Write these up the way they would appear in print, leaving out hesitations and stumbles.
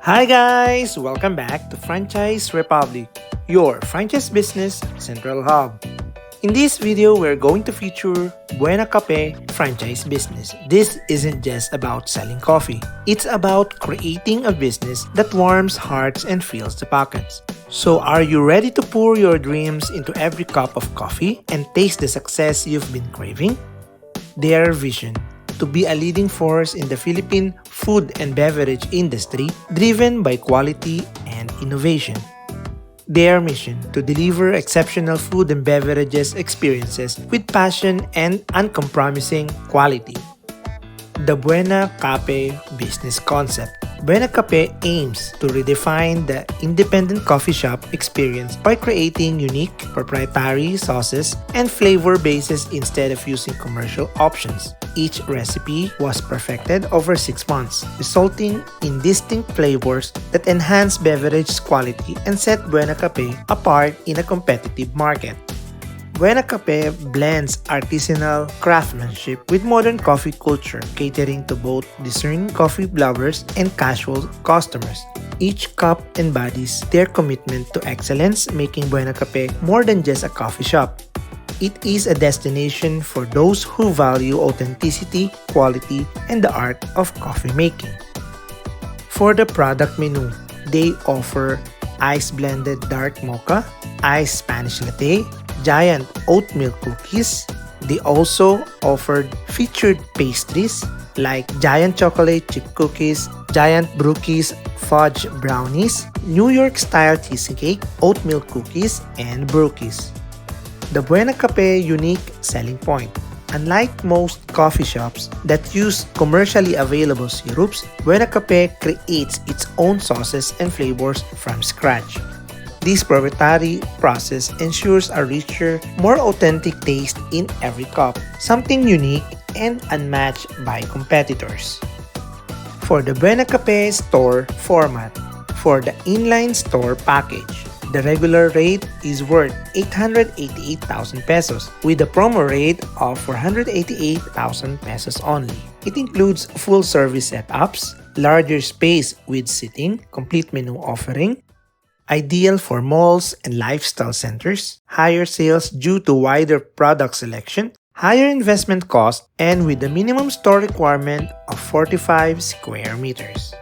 Hi guys! Welcome back to Franchise Republic, your franchise business central hub. In this video, we're going to feature Buena Kape Franchise Business. This isn't just about selling coffee. It's about creating a business that warms hearts and fills the pockets. So are you ready to pour your dreams into every cup of coffee and taste the success you've been craving? Their vision: to be a leading force in the Philippine food and beverage industry driven by quality and innovation. Their mission: to deliver exceptional food and beverages experiences with passion and uncompromising quality. The Buena Kape business concept. Buena Kape aims to redefine the independent coffee shop experience by creating unique proprietary sauces and flavor bases instead of using commercial options. Each recipe was perfected over 6 months, resulting in distinct flavors that enhance beverage quality and set Buena Kape apart in a competitive market. Buena Kape blends artisanal craftsmanship with modern coffee culture, catering to both discerning coffee lovers and casual customers. Each cup embodies their commitment to excellence, making Buena Kape more than just a coffee shop. It is a destination for those who value authenticity, quality, and the art of coffee making. For the product menu, they offer ice blended dark mocha, iced Spanish latte, giant oatmeal cookies. They also offered featured pastries like giant chocolate chip cookies, giant brookies, fudge brownies, New York style cheesecake, oatmeal cookies, and brookies. The Buena Kape unique selling point: unlike most coffee shops that use commercially available syrups, Buena Kape creates its own sauces and flavors from scratch. This proprietary process ensures a richer, more authentic taste in every cup, something unique and unmatched by competitors. For the Buena Kape store format, for the inline store package, the regular rate is worth 888,000 pesos with a promo rate of 488,000 pesos only. It includes full service setups, larger space with seating, complete menu offering, ideal for malls and lifestyle centers, higher sales due to wider product selection, higher investment cost, and with a minimum store requirement of 45 square meters.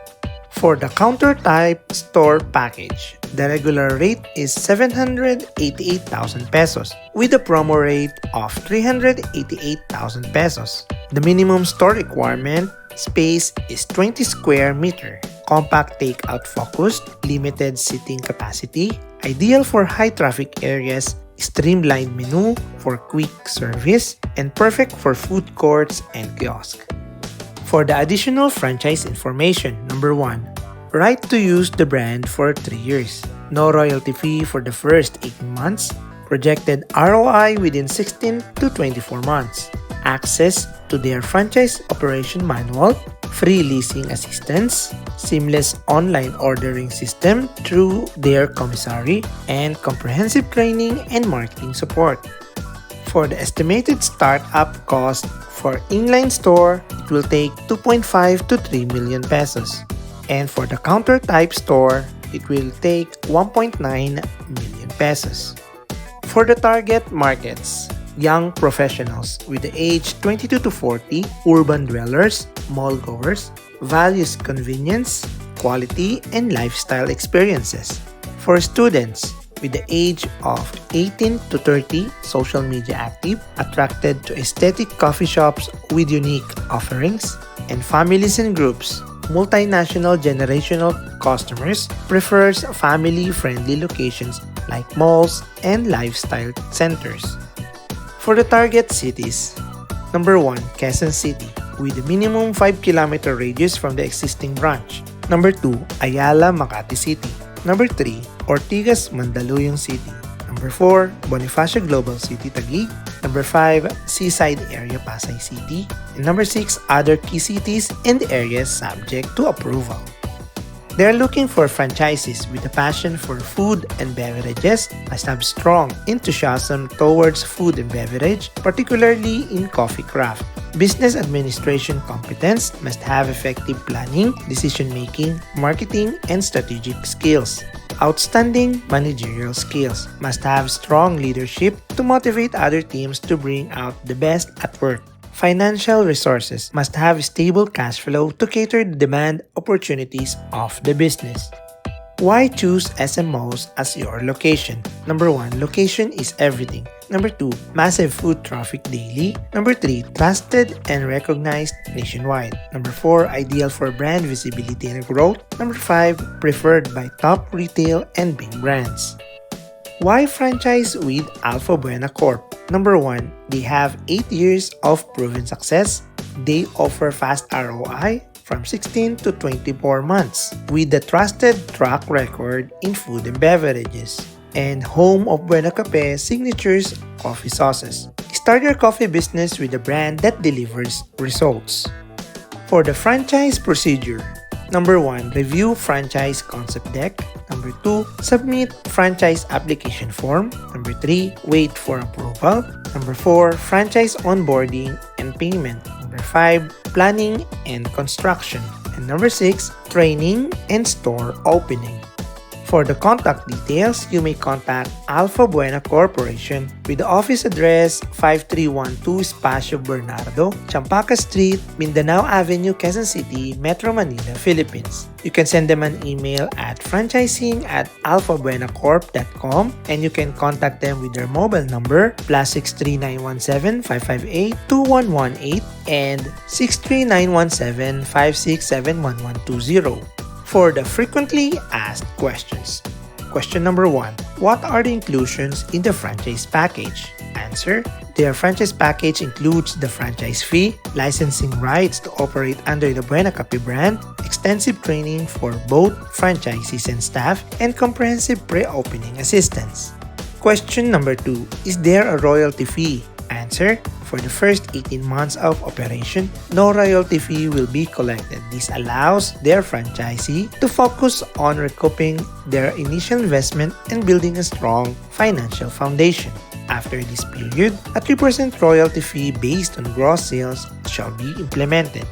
For the counter type store package, the regular rate is 788,000 pesos with a promo rate of 388,000 pesos. The minimum store requirement space is 20 square meter. Compact takeout focused, limited seating capacity, ideal for high traffic areas, streamlined menu for quick service, and perfect for food courts and kiosks. For the additional franchise information, number 1, right to use the brand for 3 years. No royalty fee for the first 18 months. Projected ROI within 16 to 24 months. Access to their franchise operation manual, free leasing assistance, seamless online ordering system through their commissary, and comprehensive training and marketing support. For the estimated startup cost for inline store, it will take 2.5 to 3 million pesos. And for the counter type store, it will take 1.9 million pesos. For the target markets: young professionals with the age 22 to 40, urban dwellers, mall goers, values convenience, quality, and lifestyle experiences. For students with the age of 18 to 30, social media active, attracted to aesthetic coffee shops with unique offerings, and families and groups. Multinational generational customers prefers family-friendly locations like malls and lifestyle centers. For the target cities, number 1, Quezon City with a minimum 5-kilometer radius from the existing branch. Number 2, Ayala, Makati City. Number 3, Ortigas, Mandaluyong City. Number 4, Bonifacio Global City, Taguig. Number 5, Seaside Area, Pasay City. And number 6, other key cities and areas subject to approval. They are looking for franchises with a passion for food and beverages, must have strong enthusiasm towards food and beverage, particularly in coffee craft. Business administration competence must have effective planning, decision-making, marketing, and strategic skills. Outstanding managerial skills must have strong leadership to motivate other teams to bring out the best at work. Financial resources must have stable cash flow to cater the demand opportunities of the business. Why choose SM Malls as your location? Number 1, location is everything. Number 2, massive foot traffic daily. Number 3, trusted and recognized nationwide. Number 4, ideal for brand visibility and growth. Number 5, preferred by top retail and big brands. Why franchise with Alpha Buena Corp? Number 1, they have 8 years of proven success. They offer fast ROI from 16 to 24 months with the trusted track record in food and beverages, and home of Buena Kape signatures coffee sauces. Start your coffee business with a brand that delivers results. For the franchise procedure, number 1, review franchise concept deck. Number 2, submit franchise application form. Number 3, wait for approval. Number 4, franchise onboarding and payment. Number 5, planning and construction. And number 6, training and store opening. For the contact details, you may contact Alpha Buena Corporation with the office address 5312 Espacio Bernardo, Champaca Street, Mindanao Avenue, Quezon City, Metro Manila, Philippines. You can send them an email at franchising@alphabuenacorp.com, and you can contact them with their mobile number +63917 558 2118 and 63917 5671120. For the frequently asked questions. Question number 1. What are the inclusions in the franchise package? Answer. Their franchise package includes the franchise fee, licensing rights to operate under the Buena Kape brand, extensive training for both franchisees and staff, and comprehensive pre-opening assistance. Question number 2. Is there a royalty fee? Answer. For the first 18 months of operation, no royalty fee will be collected. This allows their franchisee to focus on recouping their initial investment and building a strong financial foundation. After this period, a 3% royalty fee based on gross sales shall be implemented.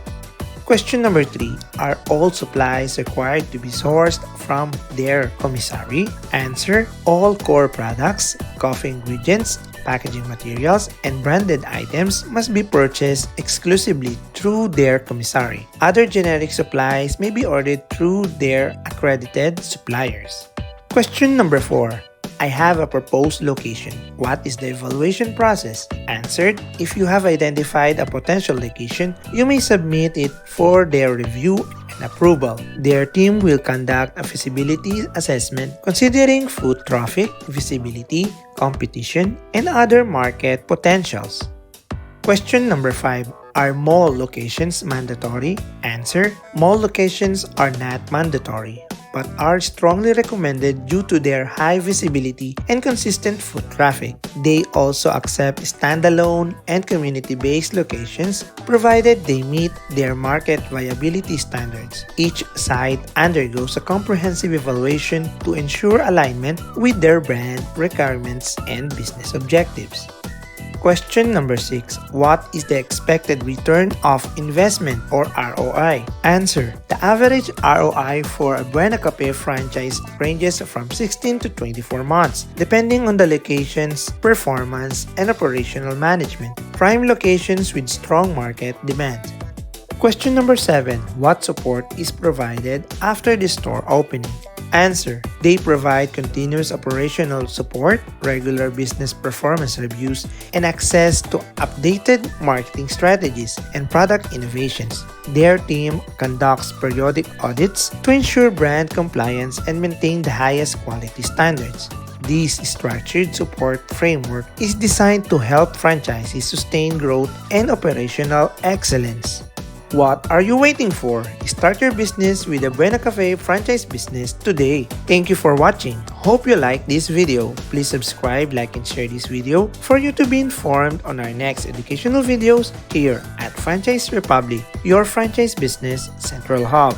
Question number 3. Are all supplies required to be sourced from their commissary? Answer. All core products, coffee ingredients, packaging materials, and branded items must be purchased exclusively through their commissary. Other generic supplies may be ordered through their accredited suppliers. Question number 4. I have a proposed location. What is the evaluation process? Answered. If you have identified a potential location, you may submit it for their review and approval. Their team will conduct a feasibility assessment considering foot traffic, visibility, competition, and other market potentials. Question number 5. Are mall locations mandatory? Answer. Mall locations are not mandatory, but are strongly recommended due to their high visibility and consistent foot traffic. They also accept standalone and community-based locations provided they meet their market viability standards. Each site undergoes a comprehensive evaluation to ensure alignment with their brand requirements and business objectives. Question number 6. What is the expected return of investment or ROI? Answer. The average ROI for a Buena Kape franchise ranges from 16 to 24 months, depending on the location's performance and operational management. Prime locations with strong market demand. Question number 7. What support is provided after the store opening? Answer. They provide continuous operational support, regular business performance reviews, and access to updated marketing strategies and product innovations. Their team conducts periodic audits to ensure brand compliance and maintain the highest quality standards. This structured support framework is designed to help franchisees sustain growth and operational excellence. What are you waiting for? Start your business with the Buena Kape Franchise Business today. Thank you for watching. Hope you like this video. Please subscribe, like, and share this video for you to be informed on our next educational videos here at Franchise Republic, your franchise business central hub.